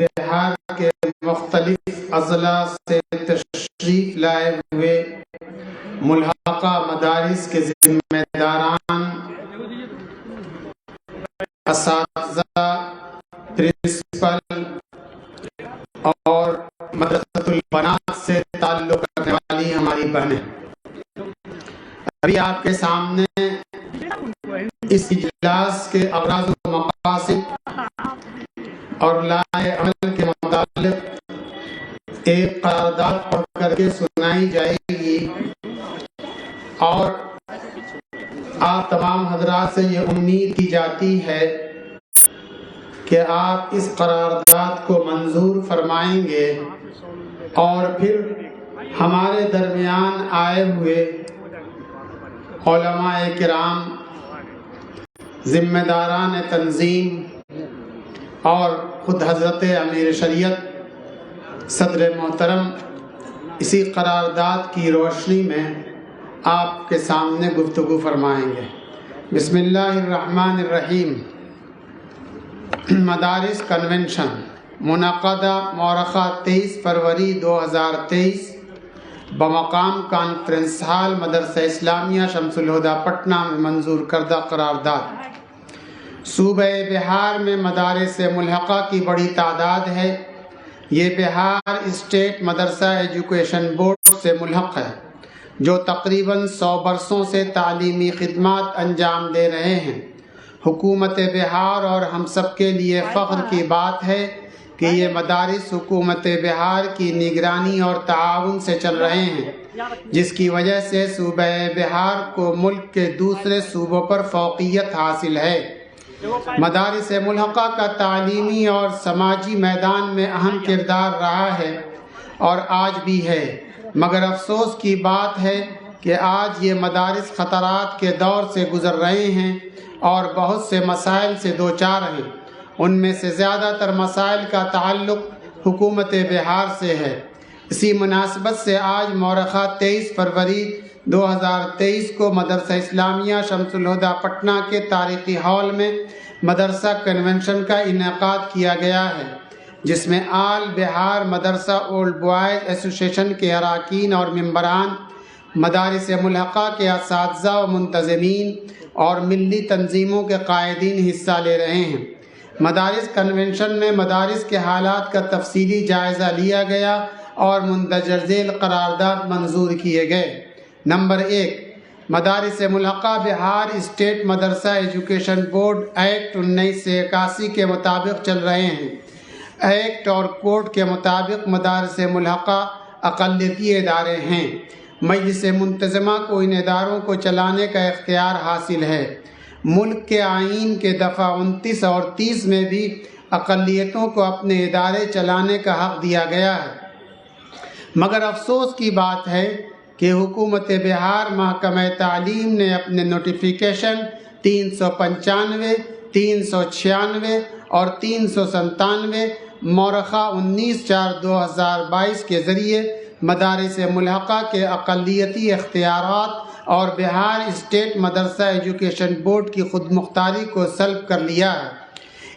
بہار کے مختلف اضلاع سے تشریف لائے ہوئے ملحقہ مدارس کے ذمہ داران، اساتذہ، پرنسپل اور مدرسۃ البنات سے تعلق رکھنے والی ہماری بہنیں، ابھی آپ کے سامنے اس اجلاس کے اغراض و مقاصد اور لائحہ عمل کے متعلق ایک قرارداد پڑھ کر کے سنائی جائے گی، اور آپ تمام حضرات سے یہ امید کی جاتی ہے کہ آپ اس قرارداد کو منظور فرمائیں گے اور پھر ہمارے درمیان آئے ہوئے علماء کرام، ذمہ داران تنظیم اور خود حضرت امیر شریعت صدر محترم اسی قرارداد کی روشنی میں آپ کے سامنے گفتگو فرمائیں گے۔ بسم اللہ الرحمن الرحیم۔ مدارس کنونشن منعقدہ مورخہ 23 فروری 2023 بمقام کانفرنس ہال مدرسہ اسلامیہ شمس الہدیٰ پٹنہ میں منظور کردہ قرارداد۔ صوبہ بہار میں مدارس ملحقہ کی بڑی تعداد ہے۔ یہ بہار اسٹیٹ مدرسہ ایجوکیشن بورڈ سے ملحق ہے، جو تقریباً 100 برسوں سے تعلیمی خدمات انجام دے رہے ہیں۔ حکومت بہار اور ہم سب کے لیے فخر کی بات ہے کہ یہ مدارس حکومت بہار کی نگرانی اور تعاون سے چل رہے ہیں، جس کی وجہ سے صوبہ بہار کو ملک کے دوسرے صوبوں پر فوقیت حاصل ہے۔ مدارس ملحقہ کا تعلیمی اور سماجی میدان میں اہم کردار رہا ہے اور آج بھی ہے، مگر افسوس کی بات ہے کہ آج یہ مدارس خطرات کے دور سے گزر رہے ہیں اور بہت سے مسائل سے دوچار ہیں۔ ان میں سے زیادہ تر مسائل کا تعلق حکومت بہار سے ہے۔ اسی مناسبت سے آج مورخہ 23 فروری 2023 کو مدرسہ اسلامیہ شمس الہدیٰ پٹنہ کے تاریخی ہال میں مدرسہ کنونشن کا انعقاد کیا گیا ہے، جس میں آل بہار مدرسہ اولڈ بوائز ایسوسی ایشن کے اراکین اور ممبران، مدارس ملحقہ کے اساتذہ و منتظمین اور ملی تنظیموں کے قائدین حصہ لے رہے ہیں۔ مدارس کنونشن میں مدارس کے حالات کا تفصیلی جائزہ لیا گیا اور مندرجہ ذیل قرارداد منظور کیے گئے۔ نمبر 1، مدارس ملحقہ بہار اسٹیٹ مدرسہ ایجوکیشن بورڈ ایکٹ 1981 کے مطابق چل رہے ہیں۔ ایکٹ اور کوڈ کے مطابق مدارس ملحقہ اقلیتی ادارے ہیں۔ مجلس منتظمہ کو ان اداروں کو چلانے کا اختیار حاصل ہے۔ ملک کے آئین کے دفعہ 29 اور 30 میں بھی اقلیتوں کو اپنے ادارے چلانے کا حق دیا گیا ہے، مگر افسوس کی بات ہے کہ حکومت بہار محکمہ تعلیم نے اپنے نوٹیفیکیشن 395، 396 اور 397 مورخہ 19/4/2022 کے ذریعے مدارس ملحقہ کے اقلیتی اختیارات اور بہار اسٹیٹ مدرسہ ایجوکیشن بورڈ کی خود مختاری کو سلب کر لیا ہے۔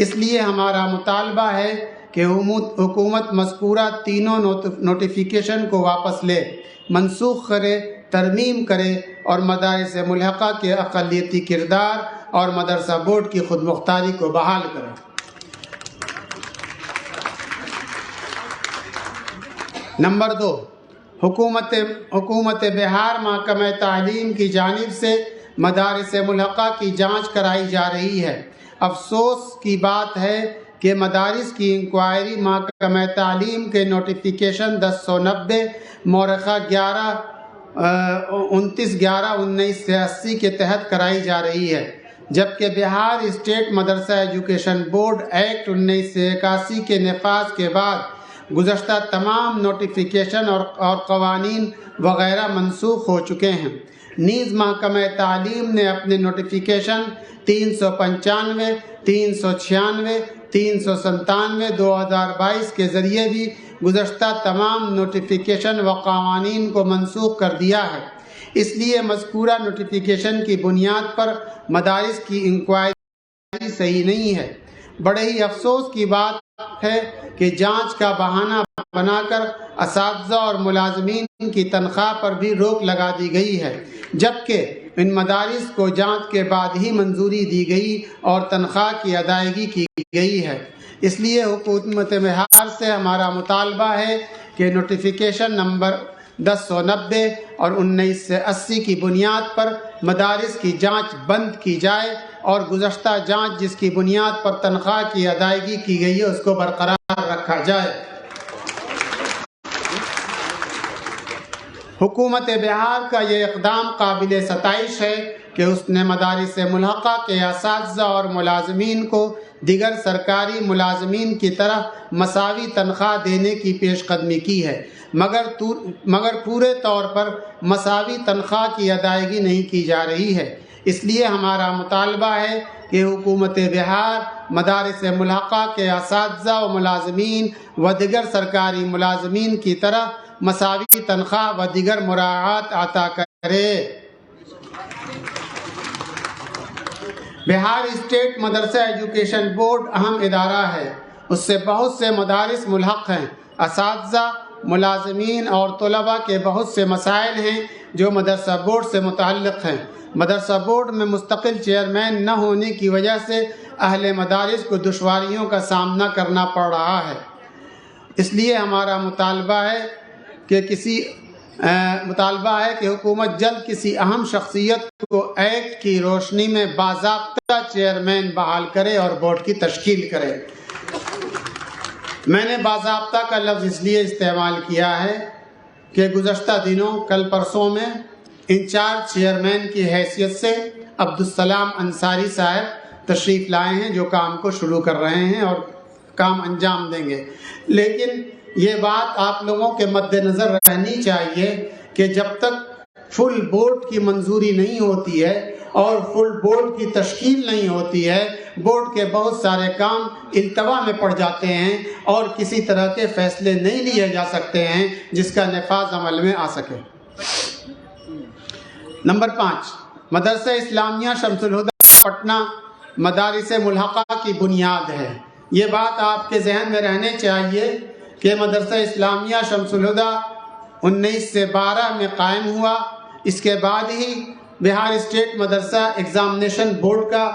اس لیے ہمارا مطالبہ ہے کہ حکومت مذکورہ تینوں نوٹیفیکیشن کو واپس لے، منسوخ کرے، ترمیم کرے اور مدارس ملحقہ کے اقلیتی کردار اور مدرسہ بورڈ کی خود مختاری کو بحال کرے۔ نمبر 2، حکومت بہار محکمہ تعلیم کی جانب سے مدارس ملحقہ کی جانچ کرائی جا رہی ہے۔ افسوس کی بات ہے کہ مدارس کی انکوائری محکمہ تعلیم کے نوٹیفیکیشن 1090 مورخہ 29/11/1980 کے تحت کرائی جا رہی ہے، جبکہ بہار اسٹیٹ مدرسہ ایجوکیشن بورڈ ایکٹ 1981 کے نفاذ کے بعد گزشتہ تمام نوٹیفیکیشن اور قوانین وغیرہ منسوخ ہو چکے ہیں۔ نیز محکمہ تعلیم نے اپنے نوٹیفیکیشن 395، 396، 397 2022 کے ذریعے بھی گزشتہ تمام نوٹیفیکیشن و قوانین کو منسوخ کر دیا ہے۔ اس لیے مذکورہ نوٹیفیکیشن کی بنیاد پر مدارس کی انکوائری صحیح نہیں ہے۔ بڑے ہی افسوس کی بات دریافت ہے کہ جانچ کا بہانہ بنا کر اساتذہ اور ملازمین کی تنخواہ پر بھی روک لگا دی گئی ہے، جبکہ ان مدارس کو جانچ کے بعد ہی منظوری دی گئی اور تنخواہ کی ادائیگی کی گئی ہے۔ اس لیے حکومت بہار سے ہمارا مطالبہ ہے کہ نوٹیفیکیشن نمبر 1090 اور 1980 کی بنیاد پر مدارس کی جانچ بند کی جائے اور گزشتہ جانچ جس کی بنیاد پر تنخواہ کی ادائیگی کی گئی ہے اس کو برقرار رکھا جائے۔ حکومت بہار کا یہ اقدام قابل ستائش ہے کہ اس نے مدارس ملحقہ کے اساتذہ اور ملازمین کو دیگر سرکاری ملازمین کی طرح مساوی تنخواہ دینے کی پیش قدمی کی ہے، مگر پورے طور پر مساوی تنخواہ کی ادائیگی نہیں کی جا رہی ہے۔ اس لیے ہمارا مطالبہ ہے کہ حکومت بہار مدارس ملحقہ کے اساتذہ و ملازمین و دیگر سرکاری ملازمین کی طرح مساوی تنخواہ و دیگر مراعات عطا کرے۔ بہار اسٹیٹ مدرسہ ایجوکیشن بورڈ اہم ادارہ ہے، اس سے بہت سے مدارس ملحق ہیں۔ اساتذہ، ملازمین اور طلباء کے بہت سے مسائل ہیں جو مدرسہ بورڈ سے متعلق ہیں۔ مدرسہ بورڈ میں مستقل چیئرمین نہ ہونے کی وجہ سے اہل مدارس کو دشواریوں کا سامنا کرنا پڑ رہا ہے۔ اس لیے ہمارا مطالبہ ہے کہ حکومت جلد کسی اہم شخصیت کو ایکٹ کی روشنی میں باضابطہ چیئرمین بحال کرے اور بورڈ کی تشکیل کرے۔ میں نے باضابطہ کا لفظ اس لیے استعمال کیا ہے کہ گزشتہ دنوں کل پرسوں میں انچارج چیئرمین کی حیثیت سے عبدالسلام انصاری صاحب تشریف لائے ہیں، جو کام کو شروع کر رہے ہیں اور کام انجام دیں گے۔ لیکن یہ بات آپ لوگوں کے مد نظر رہنی چاہیے کہ جب تک فل بورڈ کی منظوری نہیں ہوتی ہے اور فل بورڈ کی تشکیل نہیں ہوتی ہے، بورڈ کے بہت سارے کام التوا میں پڑ جاتے ہیں اور کسی طرح کے فیصلے نہیں لیے جا سکتے ہیں جس کا نفاذ عمل میں آ سکے۔ نمبر 5، مدرسہ اسلامیہ شمس الہدیٰ پٹنہ مدارس ملحقہ کی بنیاد ہے۔ یہ بات آپ کے ذہن میں رہنے چاہیے کہ مدرسہ اسلامیہ شمس الہدیٰ 1912 میں قائم ہوا۔ اس کے بعد ہی بہار اسٹیٹ مدرسہ ایگزامینیشن بورڈ کا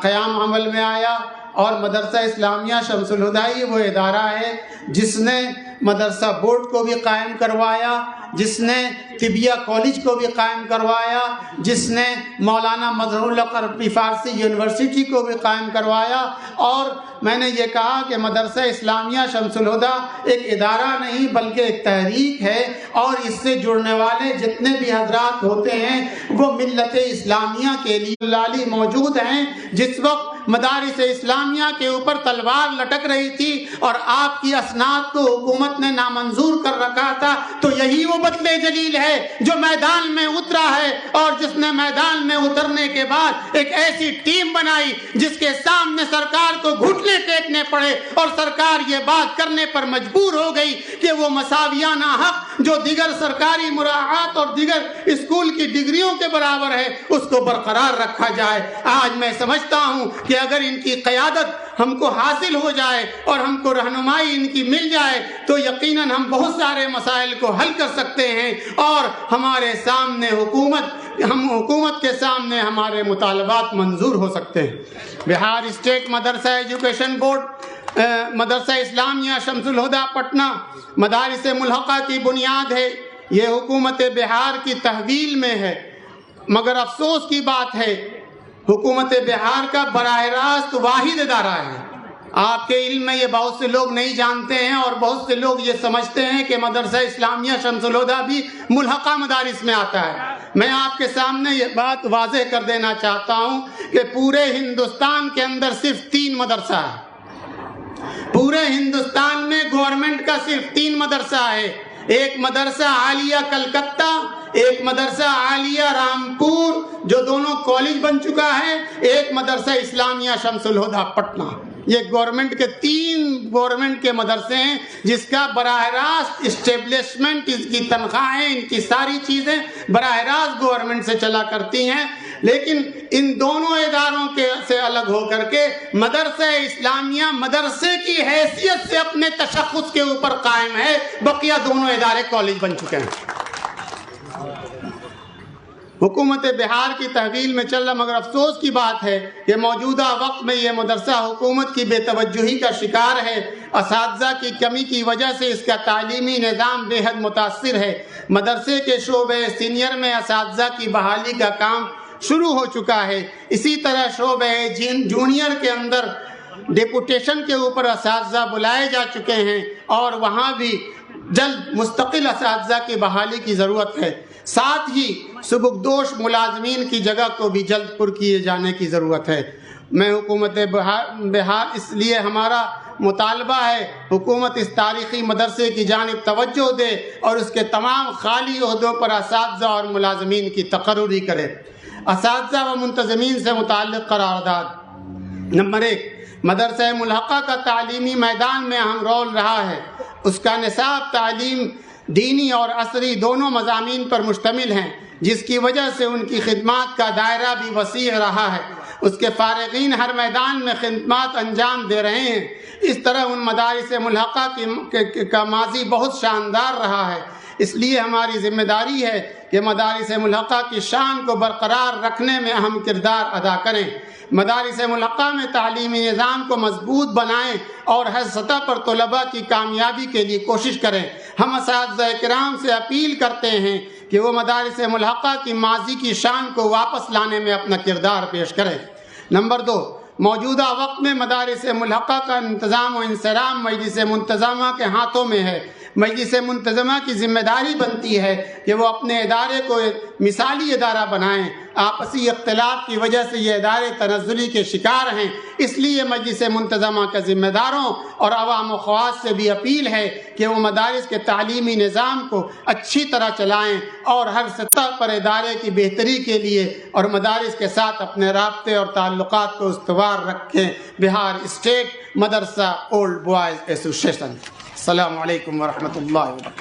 قیام عمل میں آیا، اور مدرسہ اسلامیہ شمس الہدیٰ ہی وہ ادارہ ہے جس نے مدرسہ بورڈ کو بھی قائم کروایا، جس نے طبیہ کالج کو بھی قائم کروایا، جس نے مولانا مظہر الحق عربی فارسی یونیورسٹی کو بھی قائم کروایا۔ اور میں نے یہ کہا کہ مدرسہ اسلامیہ شمس الہدیٰ ایک ادارہ نہیں بلکہ ایک تحریک ہے، اور اس سے جڑنے والے جتنے بھی حضرات ہوتے ہیں وہ ملت اسلامیہ کے لیے موجود ہیں۔ جس وقت مدارس اسلامیہ کے اوپر تلوار لٹک رہی تھی اور آپ کی اسناد کو حکومت نے نامنظور کر رکھا تھا، تو یہی وہ بدلے جلیل ہے جو میدان میں اترا ہے، اور جس نے میدان میں اترنے کے بعد ایک ایسی ٹیم بنائی جس کے سامنے سرکار کو گھٹنے ٹیکنے پڑے، اور سرکار یہ بات کرنے پر مجبور ہو گئی کہ وہ مساویانہ حق جو دیگر سرکاری مراعات اور دیگر اسکول کی ڈگریوں کے برابر ہے اس کو برقرار رکھا جائے۔ آج میں سمجھتا ہوں کہ اگر ان کی قیادت ہم کو حاصل ہو جائے اور ہم کو رہنمائی ان کی مل جائے تو یقیناً ہم بہت سارے مسائل کو حل کر سکتے ہیں، اور ہمارے سامنے حکومت کے سامنے ہمارے مطالبات منظور ہو سکتے ہیں۔ بہار اسٹیٹ مدرسہ ایجوکیشن بورڈ مدرسہ اسلامیہ شمس الہدیٰ پٹنہ مدارس ملحقہ کی بنیاد ہے۔ یہ حکومت بہار کی تحویل میں ہے، مگر افسوس کی بات ہے حکومت بہار کا براہ راست واحد ادارہ ہے۔ آپ کے علم میں یہ بہت سے لوگ نہیں جانتے ہیں، اور بہت سے لوگ یہ سمجھتے ہیں کہ مدرسہ اسلامیہ شمس الہدیٰ بھی ملحقہ مدارس میں آتا ہے۔ میں آپ کے سامنے یہ بات واضح کر دینا چاہتا ہوں کہ پورے ہندوستان کے اندر صرف 3 مدرسہ ہے۔ پورے ہندوستان میں گورنمنٹ کا صرف 3 مدرسہ ہے۔ ایک مدرسہ عالیہ کلکتہ، ایک مدرسہ عالیہ رامپور جو دونوں کالج بن چکا ہے، ایک مدرسہ اسلامیہ شمس الہدیٰ پٹنہ۔ یہ گورنمنٹ کے 3 گورنمنٹ کے مدرسے ہیں جس کا براہ راست اسٹیبلشمنٹ، اس کی تنخواہیں، ان کی ساری چیزیں براہ راست گورنمنٹ سے چلا کرتی ہیں۔ لیکن ان دونوں اداروں سے الگ ہو کر کے مدرسہ اسلامیہ مدرسے کی حیثیت سے اپنے تشخص کے اوپر قائم ہے، بقیہ دونوں ادارے کالج بن چکے ہیں۔ حکومت بہار کی تحویل میں چل رہا، مگر افسوس کی بات ہے کہ موجودہ وقت میں یہ مدرسہ حکومت کی بے توجہی کا شکار ہے۔ اساتذہ کی کمی کی وجہ سے اس کا تعلیمی نظام بے حد متاثر ہے۔ مدرسے کے شعبہ سینئر میں اساتذہ کی بحالی کا کام شروع ہو چکا ہے، اسی طرح شعبہ جونیئر کے اندر ڈیپوٹیشن کے اوپر اساتذہ بلائے جا چکے ہیں اور وہاں بھی جلد مستقل اساتذہ کی بحالی کی ضرورت ہے۔ ساتھ ہی سبکدوش ملازمین کی جگہ کو بھی جلد پر کیے جانے کی ضرورت ہے۔ میں حکومت بہار اس لیے ہمارا مطالبہ ہے حکومت اس تاریخی مدرسے کی جانب توجہ دے اور اس کے تمام خالی عہدوں پر اساتذہ اور ملازمین کی تقرری کرے۔ اساتذہ و منتظمین سے متعلق قرارداد۔ نمبر 1، مدرسہ ملحقہ کا تعلیمی میدان میں اہم رول رہا ہے۔ اس کا نصاب تعلیم دینی اور عصری دونوں مضامین پر مشتمل ہیں، جس کی وجہ سے ان کی خدمات کا دائرہ بھی وسیع رہا ہے۔ اس کے فارغین ہر میدان میں خدمات انجام دے رہے ہیں۔ اس طرح ان مدارس ملحقہ کا ماضی بہت شاندار رہا ہے۔ اس لیے ہماری ذمہ داری ہے کہ مدارس ملحقہ کی شان کو برقرار رکھنے میں اہم کردار ادا کریں۔ مدارس ملحقہ میں تعلیمی نظام کو مضبوط بنائیں اور ہر سطح پر طلباء کی کامیابی کے لیے کوشش کریں۔ ہم اساتذہ کرام سے اپیل کرتے ہیں کہ وہ مدارس ملحقہ کی ماضی کی شان کو واپس لانے میں اپنا کردار پیش کریں۔ نمبر 2، موجودہ وقت میں مدارس ملحقہ کا انتظام و انصرام مجلس منتظمہ کے ہاتھوں میں ہے۔ مجلس منتظمہ کی ذمہ داری بنتی ہے کہ وہ اپنے ادارے کو مثالی ادارہ بنائیں۔ آپسی اختلاف کی وجہ سے یہ ادارے تنزلی کے شکار ہیں، اس لیے مجلس منتظمہ کے ذمہ داروں اور عوام و خواص سے بھی اپیل ہے کہ وہ مدارس کے تعلیمی نظام کو اچھی طرح چلائیں اور ہر سطح پر ادارے کی بہتری کے لیے اور مدارس کے ساتھ اپنے رابطے اور تعلقات کو استوار رکھیں۔ بہار اسٹیٹ مدرسہ اولڈ بوائز ایسوسیشن۔ السلام علیکم ورحمۃ اللہ وبرکاتہ۔